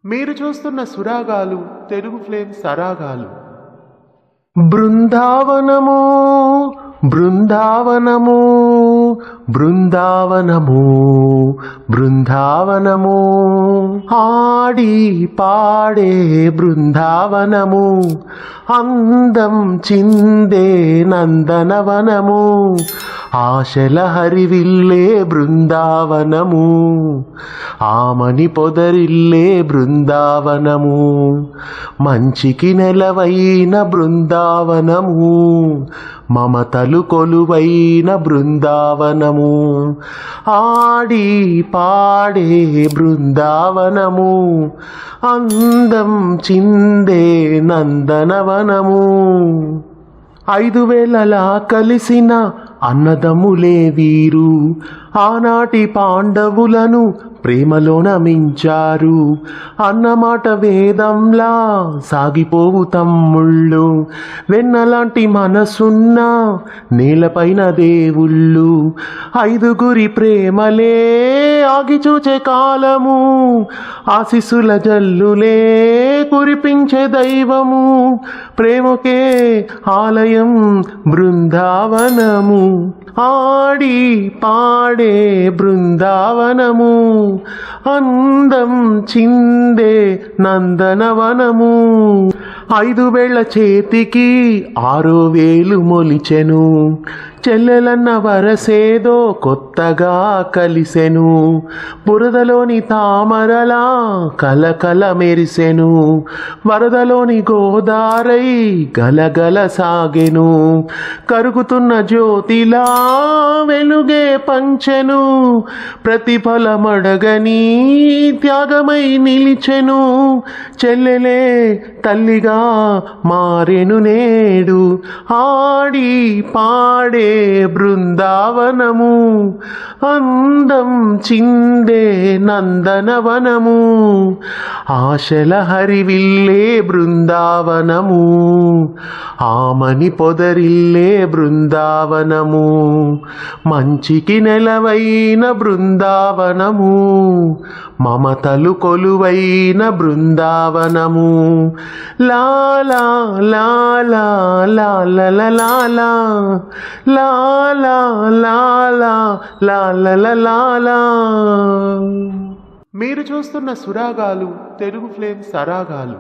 మీరు చూస్తున్న సురాగాలు తెలుగు ఫ్లేమ్ సరాగాలు. బృందావనము బృందావనము బృందావనము బృందావనము ఆడి పాడే బృందావనము అందం చిందే నందనవనము ఆశల హరివిల్లే బృందావనము ఆమని పొదరిల్లే బృందావనము మంచికి నెలవైన బృందావనము మమతలు కొలువైన బృందావనము ఆడి పాడే బృందావనము అందం చిందే నందనవనము 5,000లా కలిసిన అన్నదమ్ములే వీరు ఆనాటి పాండవులను ప్రేమలోన మించారు అన్నమాట వేదంలా సాగిపోవు తమ్ముళ్ళు వెన్నలాంటి మనసున్న నేలపైన దేవుళ్ళు 5గురి ప్రేమలే ఆగి చూచే కాలము ఆశీస్సుల జల్లులే కురిపించే దైవము ప్రేమకే ఆలయం బృందావనము ఆడి పాడే బృందావనము అందం చిందే నందనవనము 5 వేళ్ల చేతికి 6వ వేలు మొలిచెను చెల్లెలన్న వరసేదో కొత్తగా కలిసెను బురదలోని తామరలా కలకల మెరిసెను వరదలోని గోదారై గలగల సాగెను కరుగుతున్న జ్యోతిలా వెలుగే పంచెను ప్రతిఫలమడగని త్యాగమై నిలిచెను చెల్లెలే తల్లిగా మారెను నేడు ఆడి పాడే బృందావనము అందం చిందే నందనవనము ఆశల హరివిల్లే బృందావనము ఆమని పొదరిల్లే బృందావనము మంచికి నెలవైన బృందావనము మమతలు కొలువైన బృందావనము లాలా లాలా లాలా లాలా లాలా లాలా లాలా లాలా. మీరు చూస్తున్న సురాగాలు తెలుగు ఫ్లేమ్ సరాగాలు.